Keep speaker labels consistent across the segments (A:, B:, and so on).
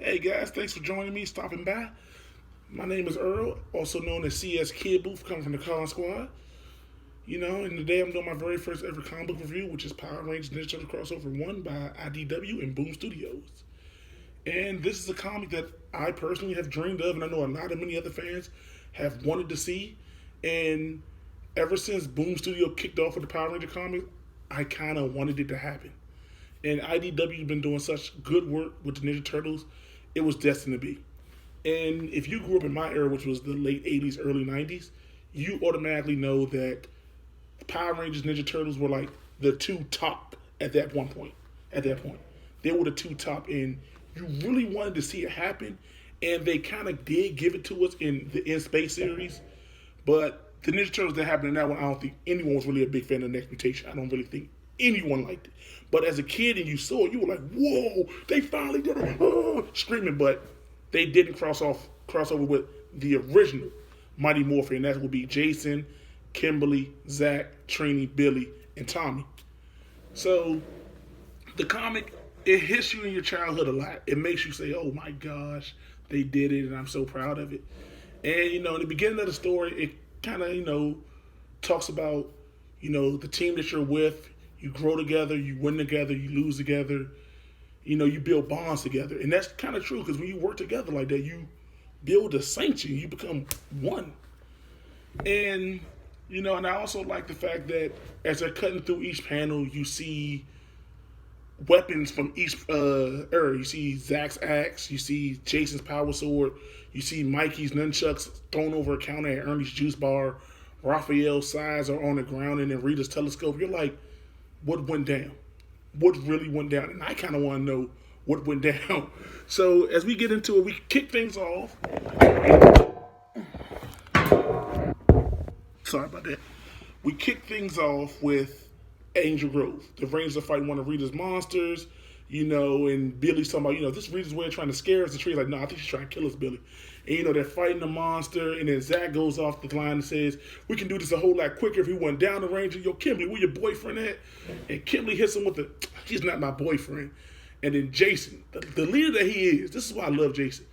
A: Hey guys, thanks for joining me, stopping by. My name is Earl, also known as CS Kid Booth, coming from the ConSquad. And today I'm doing my very first ever comic book review, which is Power Rangers Ninja Turtle Crossover 1 by IDW and Boom Studios. And this is a comic that I personally have dreamed of, and I know a lot of many other fans have wanted to see. And ever since Boom Studio kicked off with the Power Ranger comic, I kind of wanted it to happen. And IDW has been doing such good work with the Ninja Turtles, it was destined to be. And if you grew up in my era, which was the late 80s, early 90s, you automatically know that Power Rangers Ninja Turtles were like the two top at that one point. At that point, they were the two top, and you really wanted to see it happen. And they kind of did give it to us in the In Space series, but the Ninja Turtles that happened in that one, I don't think anyone was really a big fan of the next mutation. I don't really think anyone liked it. But as a kid and you saw it, you were like, "Whoa, they finally did it!" Screaming. But they didn't cross over with the original Mighty Morphin, and that would be Jason, Kimberly, Zach, Trini, Billy, and Tommy. So the comic, it hits you in your childhood a lot. It makes you say, "Oh my gosh, they did it," and I'm so proud of it. And in the beginning of the story, it kind of talks about the team that you're with. You grow together, you win together, you lose together. You build bonds together, and that's kind of true because when you work together like that, you build a sanction. You become one. And and I also like the fact that as they're cutting through each panel, you see weapons from each era. You see Zach's axe, you see Jason's power sword, you see Mikey's nunchucks thrown over a counter at Ernie's juice bar. Raphael's sides are on the ground, and then Rita's telescope. You're like, what went down? What really went down? And I kind of want to know what went down. So as we get into it, we kick things off. Sorry about that. We kick things off with Angel Grove. The Rangers are fighting one of Rita's monsters, and Billy's talking about, this Rita's way of trying to scare us. The tree's like, no, I think she's trying to kill us, Billy. And, they're fighting the monster, and then Zach goes off the line and says, we can do this a whole lot quicker if we went down the Ranger. Yo, Kimberly, where your boyfriend at? And Kimberly hits him with he's not my boyfriend. And then Jason, the leader that he is, this is why I love Jason.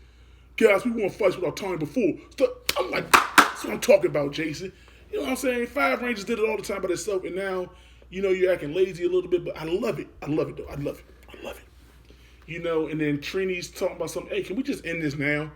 A: Guys, we won fights with our Tommy before. So I'm like, that's what I'm talking about, Jason. You know what I'm saying? 5 Rangers did it all the time by themselves, and now, you're acting lazy a little bit, but I love it. I love it, though. I love it. And then Trini's talking about something. Hey, can we just end this now?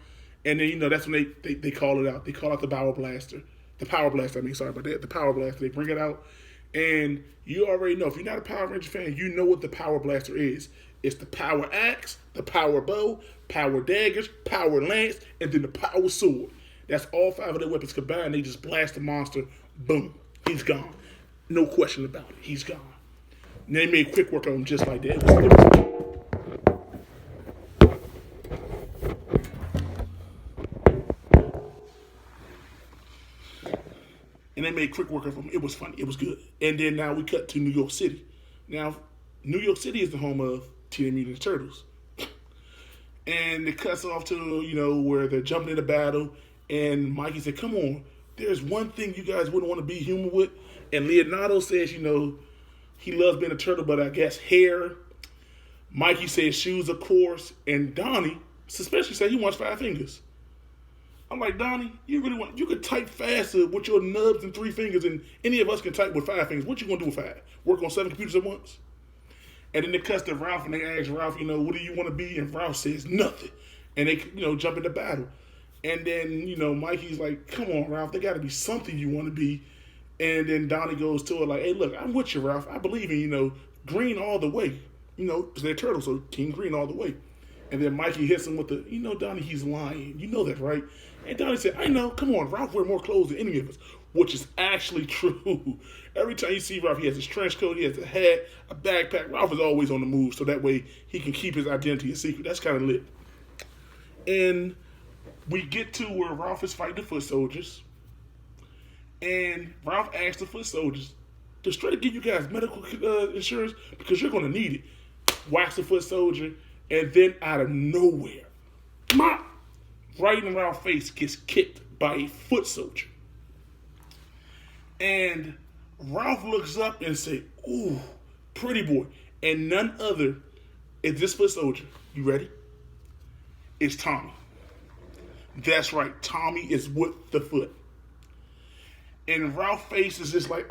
A: And then, that's when they call it out. They call out the Power Blaster. The Power Blaster, sorry about that. The Power Blaster. They bring it out. And you already know, if you're not a Power Ranger fan, you know what the Power Blaster is. It's the Power Axe, the Power Bow, Power Daggers, Power Lance, and then the Power Sword. That's all 5 of their weapons combined. They just blast the monster. Boom. He's gone. No question about it. He's gone. And they made quick work of him just like that. And they made quick work of him. It was funny. It was good. And then now we cut to New York City. Now, New York City is the home of Teenage Mutant Ninja Turtles. And it cuts off to, where they're jumping into battle. And Mikey said, come on, there's one thing you guys wouldn't want to be human with. And Leonardo says, he loves being a turtle, but I guess hair. Mikey says shoes, of course. And Donnie, especially, said he wants 5 fingers. I'm like, Donnie, you could type faster with your nubs and 3 fingers, and any of us can type with 5 fingers. What you gonna do with 5? Work on 7 computers at once? And then they cuss to Ralph, and they ask Ralph, what do you want to be? And Ralph says nothing. And they, jump into battle. And then, Mikey's like, come on, Ralph, there got to be something you want to be. And then Donnie goes to her like, hey, look, I'm with you, Ralph. I believe in, green all the way. Because they're turtles, so Team Green all the way. And then Mikey hits him with the, Donnie, he's lying. You know that, right? And Donnie said, I know. Come on, Ralph wear more clothes than any of us. Which is actually true. Every time you see Ralph, he has his trench coat, he has a hat, a backpack. Ralph is always on the move, so that way he can keep his identity a secret. That's kind of lit. And we get to where Ralph is fighting the foot soldiers. And Ralph asks the foot soldiers to straight give you guys medical insurance because you're going to need it. Whacks the foot soldier, and then out of nowhere, right in Ralph's face gets kicked by a foot soldier. And Ralph looks up and say, ooh, pretty boy. And none other is this foot soldier. You ready? It's Tommy. That's right. Tommy is with the foot. And Ralph's face is just like,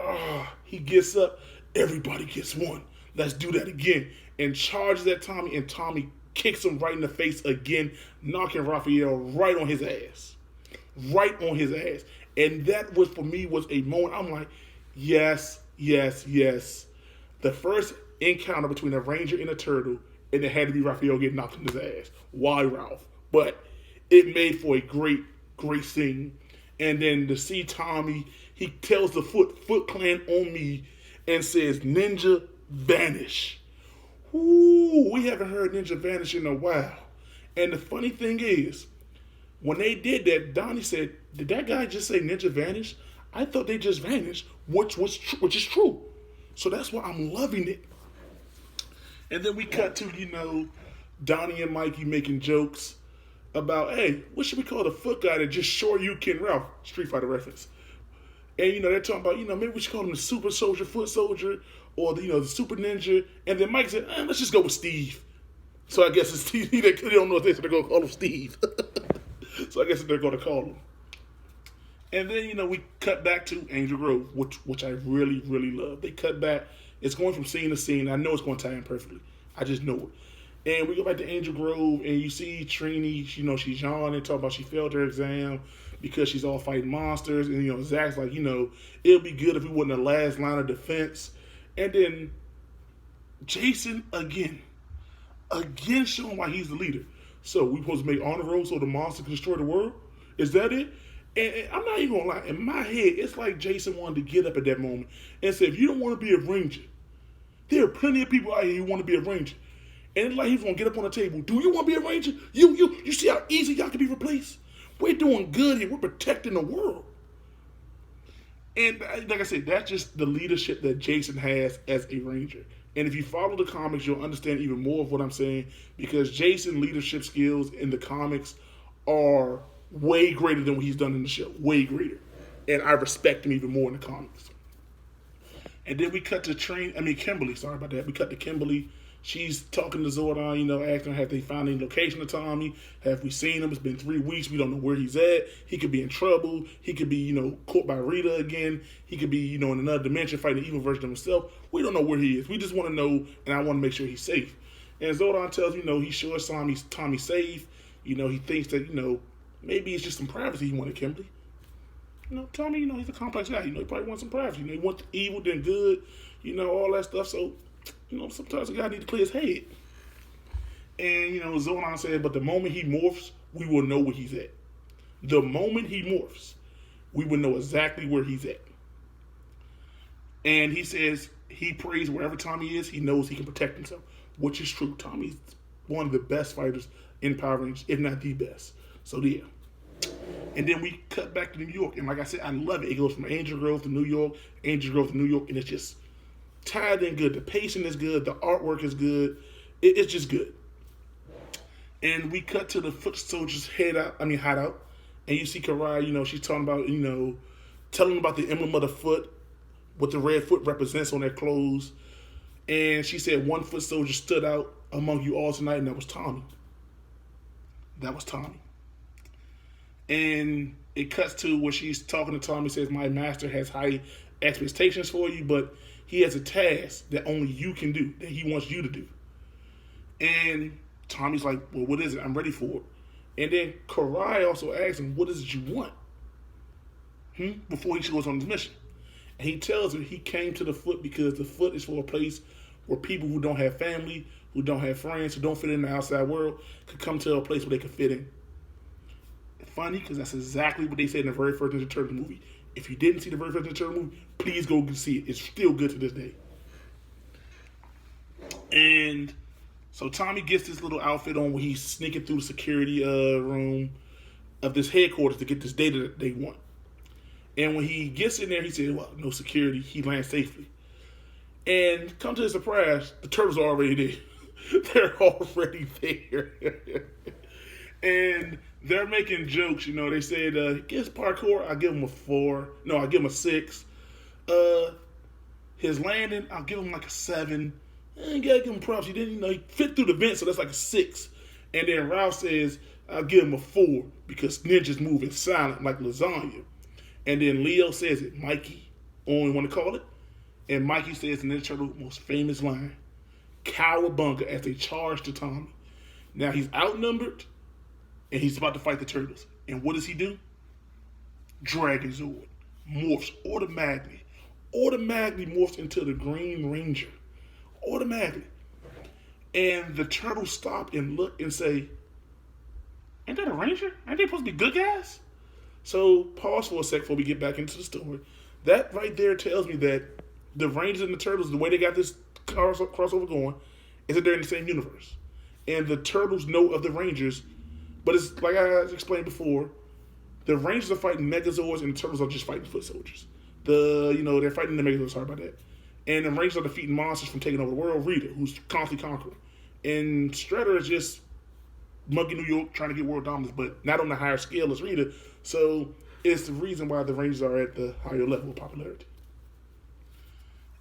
A: he gets up. Everybody gets one. Let's do that again. And charges at Tommy, and Tommy kicks him right in the face again, knocking Raphael right on his ass. Right on his ass. And that was, for me, was a moment. I'm like, yes, yes, yes. The first encounter between a Ranger and a Turtle, and it had to be Raphael getting knocked on his ass. Why, Ralph? But it made for a great, great scene. And then to see Tommy, he tells the Foot Clan on me and says, Ninja, vanish. Ooh, we haven't heard Ninja vanish in a while. And the funny thing is, when they did that, Donnie said, did that guy just say Ninja vanish? I thought they just vanished, which is true. So that's why I'm loving it. And then we cut to, Donnie and Mikey making jokes about, hey, what should we call the foot guy that just Shoryuken Ralph? Street Fighter reference. And, they're talking about, maybe we should call him the Super Soldier, Foot Soldier, or, the Super Ninja. And then Mike said, let's just go with Steve. So I guess it's Steve. They don't know if they're going to call him Steve. So I guess they're going to call him. And then, we cut back to Angel Grove, which I really, really love. They cut back. It's going from scene to scene. I know it's going to tie in perfectly. I just know it. And we go back to Angel Grove, and you see Trini, she's yawning, talking about she failed her exam because she's all fighting monsters. And, Zach's like, it'll be good if we were in the last line of defense. And then Jason, again showing why he's the leader. So we supposed to make honor roll so the monster can destroy the world? Is that it? And I'm not even going to lie. In my head, it's like Jason wanted to get up at that moment and say, if you don't want to be a Ranger, there are plenty of people out here who want to be a Ranger. And it's like he's going to get up on the table. Do you want to be a Ranger? You see how easy y'all can be replaced? We're doing good here. We're protecting the world. And like I said, that's just the leadership that Jason has as a Ranger. And if you follow the comics, you'll understand even more of what I'm saying, because Jason's leadership skills in the comics are way greater than what he's done in the show. Way greater. And I respect him even more in the comics. And then we cut to Kimberly. Sorry about that. We cut to Kimberly. She's talking to Zordon, asking, have they found any location of Tommy? Have we seen him? It's been 3 weeks. We don't know where he's at. He could be in trouble. He could be, caught by Rita again. He could be, in another dimension fighting an evil version of himself. We don't know where he is. We just want to know, and I want to make sure he's safe. And Zordon tells, he's sure Tommy's safe. He thinks that, maybe it's just some privacy he wanted Kimberly. Tommy, he's a complex guy. He probably wants some privacy. He wants evil, then good, all that stuff. So, sometimes a guy needs to clear his head. And, Zordon said, but the moment he morphs, we will know where he's at. The moment he morphs, we will know exactly where he's at. And he says he prays wherever Tommy is, he knows he can protect himself, which is true. Tommy's one of the best fighters in Power Rangers, if not the best. So, yeah. And then we cut back to New York. And like I said, I love it. It goes from Angel Grove to New York, and it's just tied in good. The pacing is good. The artwork is good. It's just good. And we cut to the Foot Soldiers' hideout. And you see Karai, she's talking about, telling them about the emblem of the foot, what the red foot represents on their clothes. And she said one Foot Soldier stood out among you all tonight, and that was Tommy. And it cuts to where she's talking to Tommy, says, my master has high expectations for you, but he has a task that only you can do, that he wants you to do. And Tommy's like, well, what is it? I'm ready for it. And then Karai also asks him, what is it you want? Before he goes on his mission. And he tells her he came to the Foot because the Foot is for a place where people who don't have family, who don't have friends, who don't fit in the outside world, could come to a place where they can fit in. Funny, because that's exactly what they said in the very first Ninja Turtles movie. If you didn't see the very first Ninja Turtles movie, please go see it. It's still good to this day. And so Tommy gets this little outfit on where he's sneaking through the security room of this headquarters to get this data that they want. And when he gets in there, he says, well, no security. He lands safely. And come to his surprise, the turtles are already there. They're already there. And they're making jokes, They said, guess parkour, I'll give him a 4. No, I'll give him a 6. His landing, I'll give him like a 7. And gotta give him props. He didn't, he fit through the vent, so that's like a 6. And then Ralph says, I'll give him a 4 because ninjas move in silent like lasagna. And then Leo says it, Mikey, only want to call it. And Mikey says the Ninja Turtle most famous line, cowabunga, as they charge to Tommy. Now he's outnumbered and he's about to fight the Turtles. And what does he do? Dragon Zord morphs automatically morphs into the Green Ranger. Automatically. And the Turtles stop and look and say, ain't that a Ranger? Ain't they supposed to be good guys? So pause for a sec before we get back into the story. That right there tells me that the Rangers and the Turtles, the way they got this crossover going, is that they're in the same universe. And the Turtles know of the Rangers, but it's like I explained before, the Rangers are fighting Megazords and the Turtles are just fighting foot soldiers. They're fighting the Megazords, sorry about that. And the Rangers are defeating monsters from taking over the world. Rita, who's constantly conquering. And Shredder is just Monkey New York trying to get world dominance, but not on the higher scale as Rita. So it's the reason why the Rangers are at the higher level of popularity.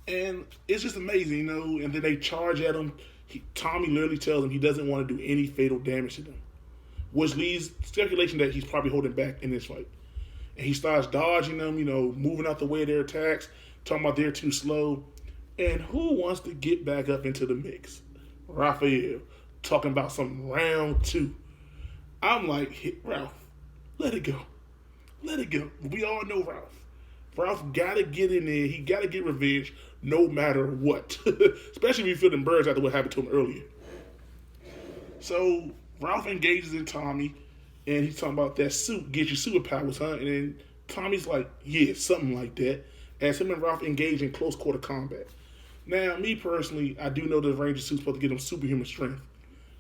A: And it's just amazing, and then they charge at him. Tommy literally tells him he doesn't want to do any fatal damage to them, which leads speculation that he's probably holding back in this fight. And he starts dodging them, moving out the way of their attacks, talking about they're too slow. And who wants to get back up into the mix? Raphael, talking about some round 2. I'm like, Ralph, let it go. Let it go. We all know Ralph. Ralph got to get in there. He got to get revenge no matter what. Especially if you feel them birds after what happened to him earlier. So Ralph engages in Tommy, and he's talking about that suit gets you superpowers, huh? And then Tommy's like, yeah, something like that. As him and Ralph engage in close quarter combat. Now, me personally, I do know the Ranger suit's supposed to give him superhuman strength.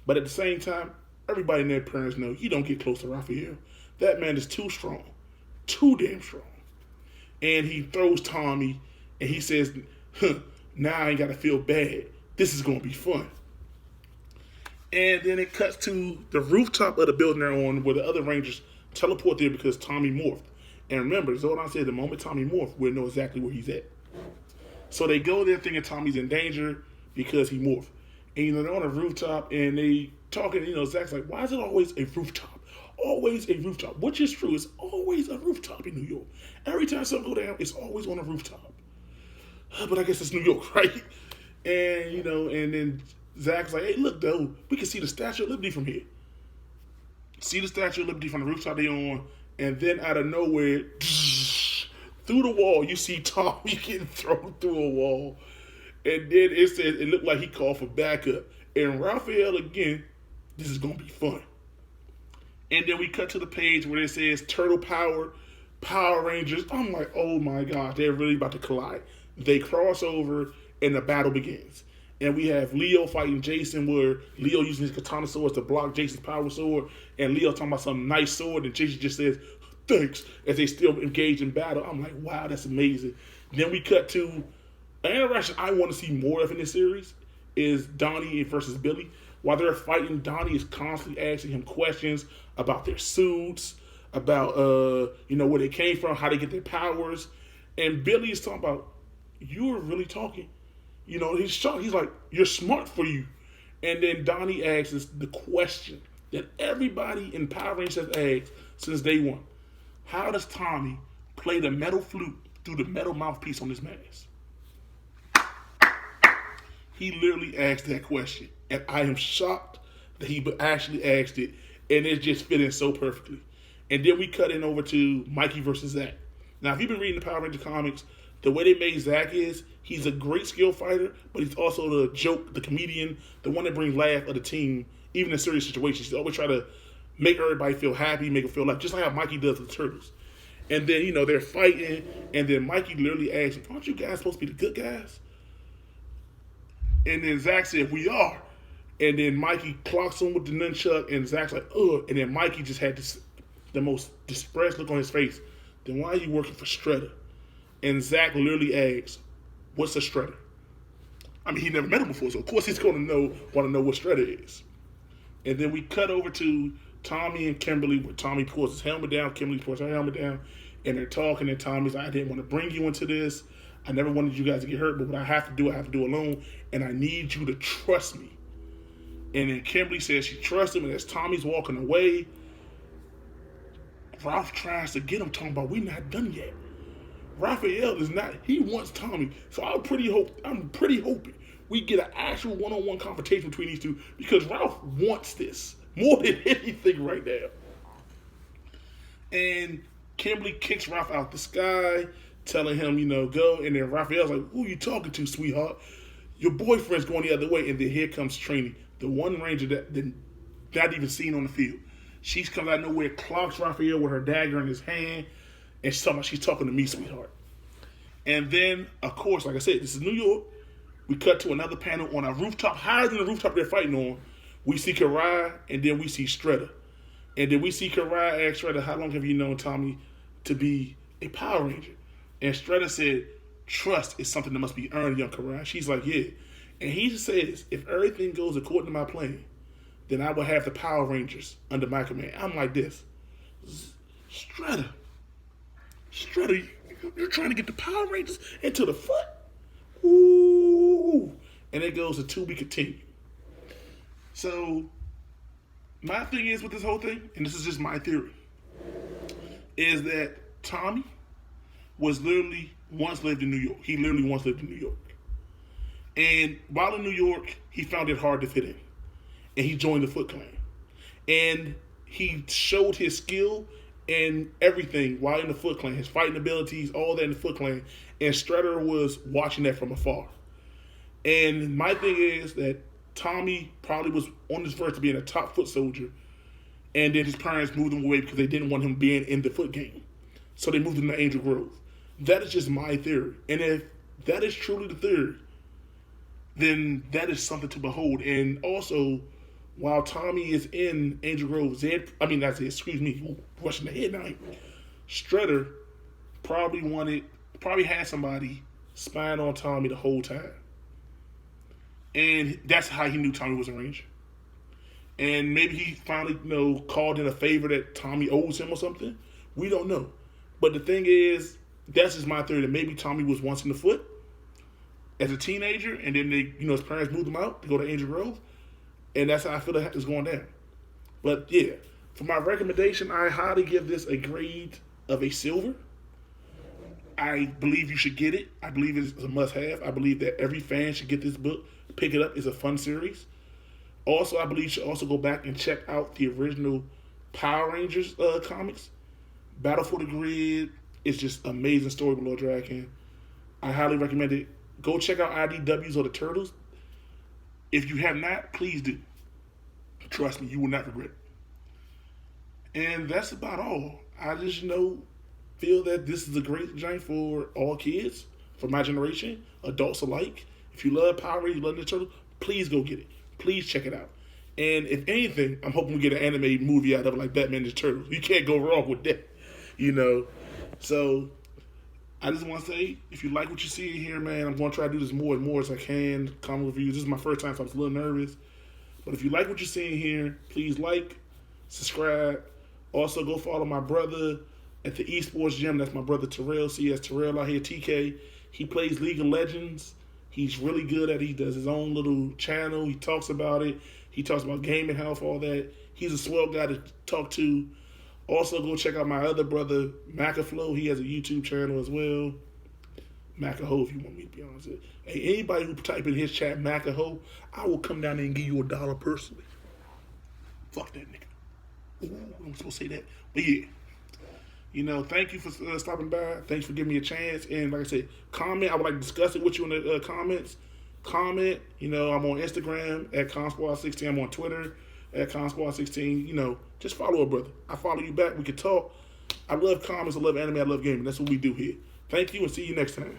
A: But at the same time, everybody in their parents know you don't get close to Raphael. That man is too strong. Too damn strong. And he throws Tommy, and he says, now I ain't got to feel bad. This is going to be fun. And then it cuts to the rooftop of the building they're on where the other Rangers teleport there because Tommy morphed. And remember, Zordon said the moment Tommy morphed, we'll know exactly where he's at. So they go there thinking Tommy's in danger because he morphed. And they're on a rooftop and they talking, Zach's like, why is it always a rooftop? Always a rooftop. Which is true. It's always a rooftop in New York. Every time something go down, it's always on a rooftop. But I guess it's New York, right? And, and then Zach's like, hey, look, though, we can see the Statue of Liberty from here. See the Statue of Liberty from the rooftop they're on. And then out of nowhere, through the wall, you see Tommy getting thrown through a wall. And then it looked like he called for backup. And Raphael, again, this is going to be fun. And then we cut to the page where it says Turtle Power, Power Rangers. I'm like, oh my gosh, they're really about to collide. They cross over and the battle begins. And we have Leo fighting Jason, where Leo using his katana swords to block Jason's power sword. And Leo talking about some nice sword. And Jason just says, thanks, as they still engage in battle. I'm like, wow, that's amazing. Then we cut to an interaction I want to see more of in this series is Donnie versus Billy. While they're fighting, Donnie is constantly asking him questions about their suits, about, where they came from, how they get their powers. And Billy is talking about, you are really talking. He's shocked. He's like, you're smart for you. And then Donnie asks the question that everybody in Power Rangers has asked since day one. How does Tommy play the metal flute through the metal mouthpiece on his mask? He literally asked that question. And I am shocked that he actually asked it. And it just fit in so perfectly. And then we cut in over to Mikey versus Zach. Now, if you've been reading the Power Ranger comics, the way they made Zach is, he's a great skill fighter, but he's also the joke, the comedian, the one that brings laugh of the team, even in serious situations. He always try to make everybody feel happy, make them feel like, just like how Mikey does with the Turtles. And then, they're fighting, and then Mikey literally asks him, aren't you guys supposed to be the good guys? And then Zach said, we are. And then Mikey clocks him with the nunchuck, and Zach's like, ugh. And then Mikey just had the most distressed look on his face. Then why are you working for Shredder? And Zach literally asks, what's a Shredder? I mean, he never met him before, so of course he's going to want to know what Shredder is. And then we cut over to Tommy and Kimberly, where Tommy pulls his helmet down, Kimberly pulls her helmet down, and they're talking, and Tommy's like, I didn't want to bring you into this. I never wanted you guys to get hurt, but what I have to do alone, and I need you to trust me. And then Kimberly says she trusts him, and as Tommy's walking away, Ralph tries to get him, talking about we not done yet. Raphael is not. He wants Tommy, so I'm pretty hoping we get an actual one-on-one confrontation between these two because Ralph wants this more than anything right now. And Kimberly kicks Ralph out the sky, telling him, go. And then Raphael's like, who are you talking to, sweetheart? Your boyfriend's going the other way. And then here comes Trini, the one ranger that not even seen on the field. She's come out of nowhere, clocks Raphael with her dagger in his hand, and she's talking to me, sweetheart. And then, of course, like I said, this is New York. We cut to another panel on a rooftop, higher than the rooftop they're fighting on. We see Karai, and then we see Shredder. And then we see Karai ask Shredder, how long have you known Tommy to be a Power Ranger? And Shredder said, trust is something that must be earned, young Karai. She's like, yeah. And he says, if everything goes according to my plan, then I will have the Power Rangers under my command. I'm like this. Shredder, you're trying to get the Power Rangers into the foot? Ooh. And it goes to to be continued. So, my thing is with this whole thing, and this is just my theory, is that Tommy was literally once lived in New York. He literally once lived in New York. And while in New York, he found it hard to fit in. And he joined the Foot Clan. And he showed his skill and everything while in the Foot Clan, his fighting abilities, all that in the Foot Clan. And Shredder was watching that from afar. And my thing is that Tommy probably was on his verge to being a top foot soldier, and then his parents moved him away because they didn't want him being in the foot game. So they moved him to Angel Grove. That is just my theory. And if that is truly the theory, then that is something to behold. And also, while Tommy is in Angel Grove, rushing ahead now. Shredder probably had somebody spying on Tommy the whole time. And that's how he knew Tommy was a Ranger. And maybe he finally, called in a favor that Tommy owes him or something. We don't know. But the thing is, that's just my theory, that maybe Tommy was once in the foot as a teenager, and then his parents moved him out to go to Angel Grove. And that's how I feel that is going down. But yeah, for my recommendation, I highly give this a grade of a silver. I believe you should get it. I believe it's a must-have. I believe that every fan should get this book. Pick it up. It's a fun series. Also, I believe you should also go back and check out the original Power Rangers comics. Battle for the Grid is just amazing story with Lord Draken. I highly recommend it. Go check out IDWs or the Turtles. If you have not, please do. Trust me, you will not regret it. And that's about all. I just feel that this is a great joint for all kids, for my generation, adults alike. If you love Power Rangers, you love the Turtles, please go get it. Please check it out. And if anything, I'm hoping we get an anime movie out of it like Batman and the Turtles. You can't go wrong with that, So I just want to say, if you like what you see in here, man, I'm going to try to do this more and more as I can. Comic reviews. This is my first time, so I was a little nervous. But if you like what you see in here, please like, subscribe. Also, go follow my brother at the EsportsGym. That's my brother Terrell. CS Terrell out here, TK. He plays League of Legends. He's really good at it. He does his own little channel. He talks about it. He talks about gaming health, all that. He's a swell guy to talk to. Also, go check out my other brother, Macaflow. He has a YouTube channel as well. Macaho, if you want me to be honest. Hey, anybody who type in his chat, Macaho, I will come down there and give you $1 personally. Fuck that nigga. Ooh, I'm supposed to say that. But yeah. Thank you for stopping by. Thanks for giving me a chance. And like I said, comment. I would like to discuss it with you in the comments. Comment. I'm on Instagram at ConSquad16. I'm on Twitter at ConSquad16. Just follow a brother. I follow you back. We can talk. I love comments. I love anime. I love gaming. That's what we do here. Thank you and see you next time.